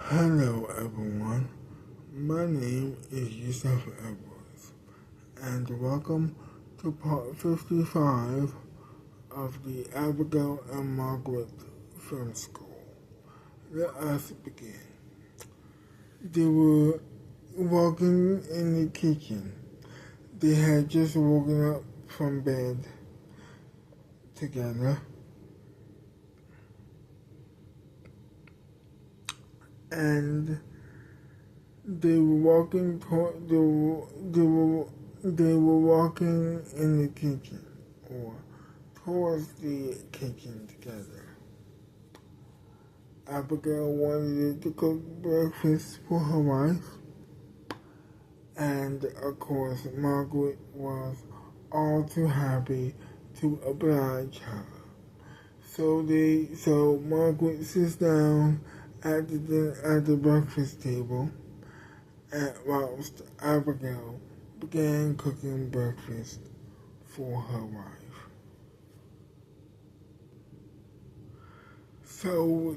Hello everyone, my name is Yusuf Edwards, and welcome to part 55 of the Abigail and Margaret Film School. Let us begin. They were walking in the kitchen. They had just woken up from bed together, and they were walking in the kitchen or towards the kitchen together. Abigail wanted to cook breakfast for her wife, and of course Margaret was all too happy to oblige her. So Margaret sits down at the breakfast table, whilst Abigail began cooking breakfast for her wife. So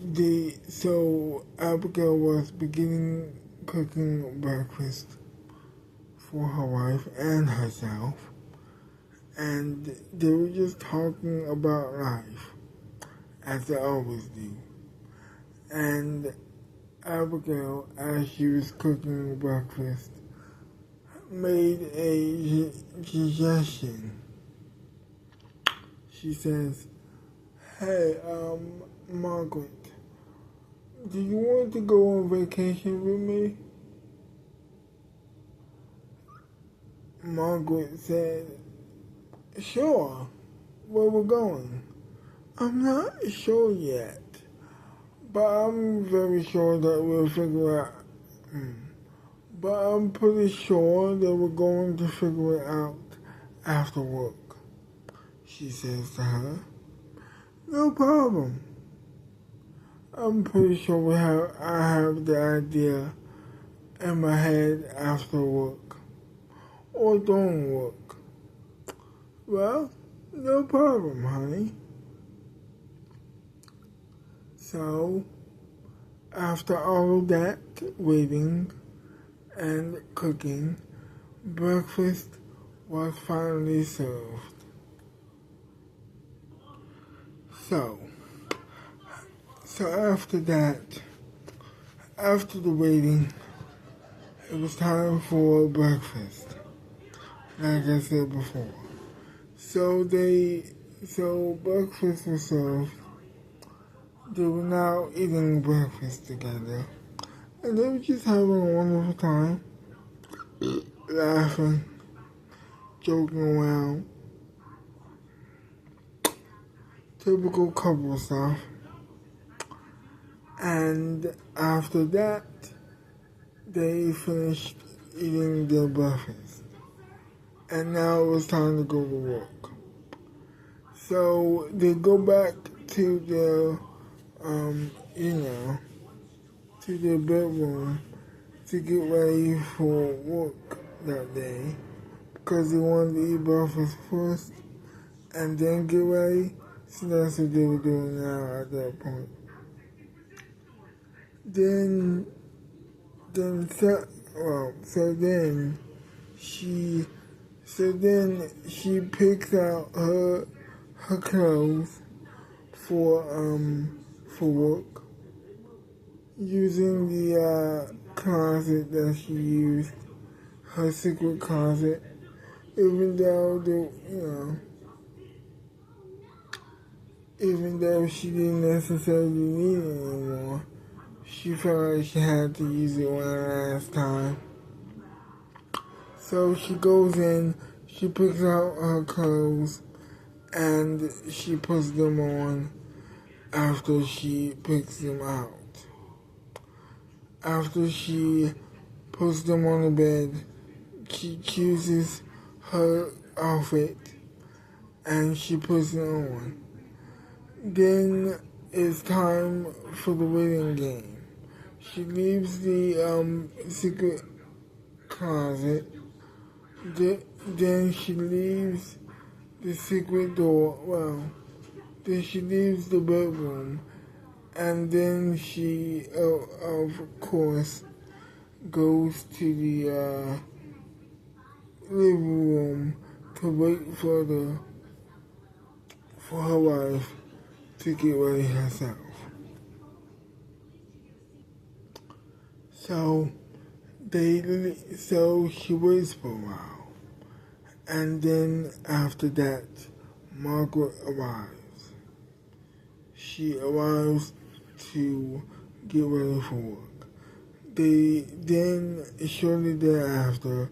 Abigail was beginning cooking breakfast for her wife and herself, and they were just talking about life, as they always do. And Abigail, as she was cooking breakfast, made a suggestion. She says, "Hey, Margaret, do you want to go on vacation with me?" Margaret said, "Sure, where we're going?" "I'm not sure yet, but I'm very sure that we'll figure out. But I'm pretty sure that we're going to figure it out after work," she says to her. "No problem. I'm pretty sure I have the idea in my head after work or during work." "Well, no problem, honey." So, after all of that waiting and cooking, breakfast was finally served. So after that, after the waiting, it was time for breakfast, like I said before. So breakfast was served. They were now eating breakfast together, and they were just having a wonderful time, laughing, joking around, typical couple stuff. And after that, they finished eating their breakfast, and now it was time to go to work. So they go back to their to their bedroom to get ready for work that day, because they wanted to eat breakfast first and then get ready. So that's what they were doing now at that point. She picks out her clothes for work, using the closet that she used, her secret closet, even though she didn't necessarily need it anymore. She felt like she had to use it one last time. So she goes in, she picks out her clothes, and she puts them on after she picks them out. After she puts them on the bed, she chooses her outfit and she puts it on. Then it's time for the waiting game. She leaves the secret closet. Then she leaves the secret door. Then she leaves the bedroom And then she, of course, goes to the living room to wait for her wife to get ready herself. So so she waits for a while, and then after that, Margaret arrives. She arrives to get ready for work. They then, shortly thereafter,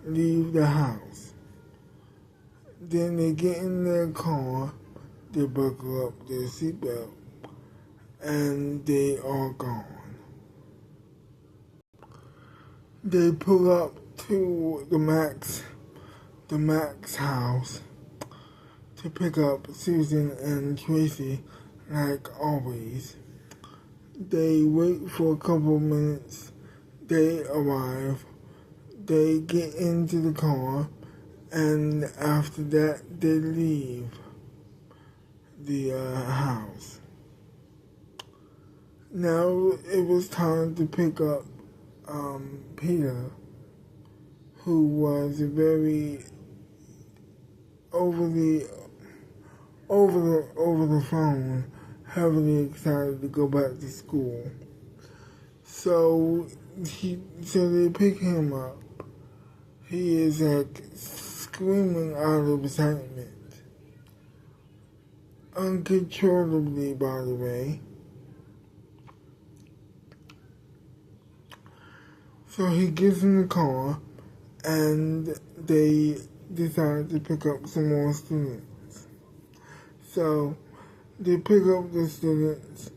leave the house. Then they get in their car, they buckle up their seatbelt, and they are gone. They pull up to the Max house to pick up Susan and Tracy like always. They wait for a couple of minutes. They arrive. They get into the car, and after that, they leave the house. Now it was time to pick up Peter, who was very over the phone, heavily excited to go back to school. So they pick him up. He is like screaming out of excitement, uncontrollably, by the way. So he gets in the car, and they decide to pick up some more students. So they pick up the students,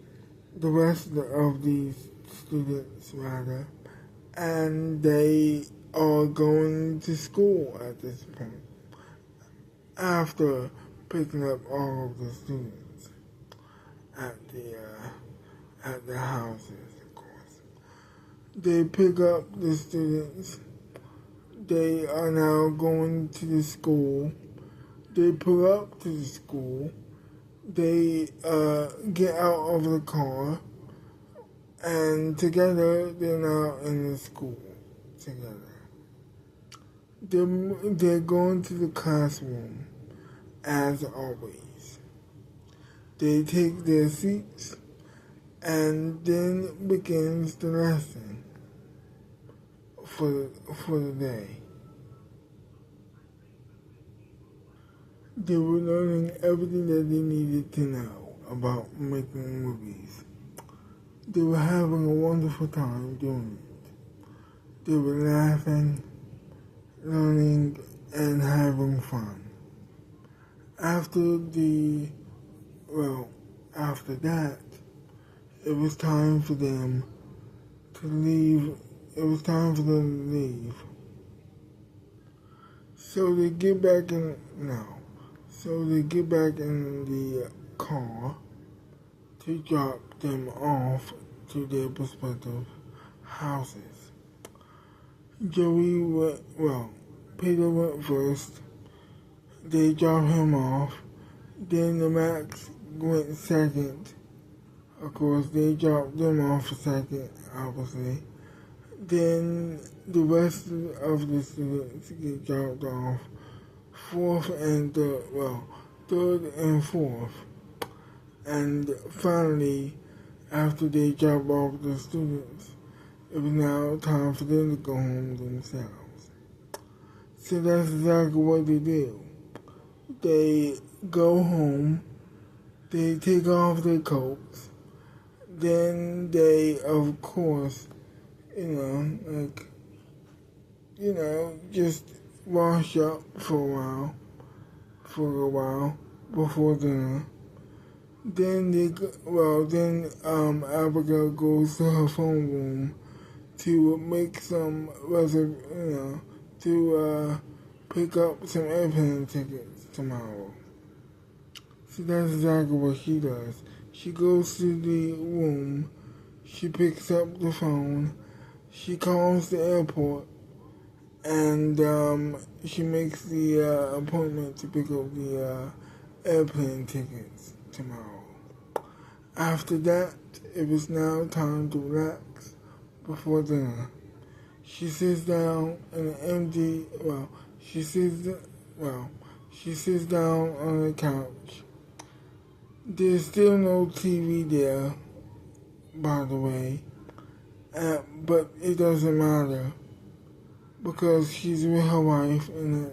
the rest of these students rather, and they are going to school at this point, after picking up all of the students at the houses, of course. They pick up the students. They are now going to the school. They pull up to the school. They get out of the car, and together they're now in the school together. They're going to the classroom as always. They take their seats, and then begins the lesson for the day. They were learning everything that they needed to know about making movies. They were having a wonderful time doing it. They were laughing, learning, and having fun. After that, it was time for them to leave. So they get back in the car to drop them off to their respective houses. Peter went first. They dropped him off. Then the Max went second. Of course, they dropped them off second, obviously. Then the rest of the students get dropped off third and fourth. And finally, after they dropped off the students, it was now time for them to go home themselves. So that's exactly what they do. They go home, they take off their coats, then they, of course, just wash up for a while before dinner. Then Abigail goes to her phone room to make some to pick up some airplane tickets tomorrow. So that's exactly what she does. She goes to the room, she picks up the phone, she calls the airport, and she makes the appointment to pick up the airplane tickets tomorrow. After that, it was now time to relax before dinner. She sits down in an empty, she sits down on the couch. There's still no TV there, by the way, but it doesn't matter because she's with her wife and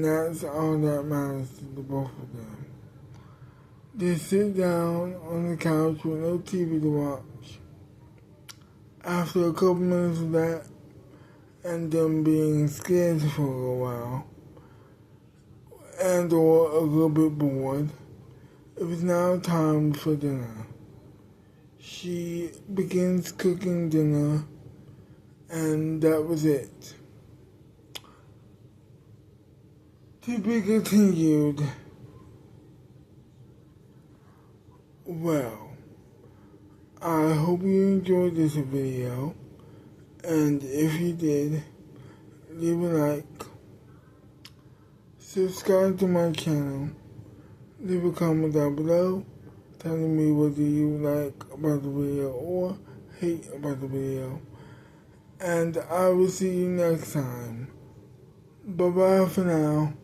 that's all that matters to the both of them. They sit down on the couch with no TV to watch. After a couple minutes of that, and them being scared for a while, and or a little bit bored, it was now time for dinner. She begins cooking dinner, and that was it. To be continued. Well, I hope you enjoyed this video, and if you did, leave a like, subscribe to my channel, leave a comment down below telling me whether you like about the video or hate about the video, and I will see you next time. Bye bye for now.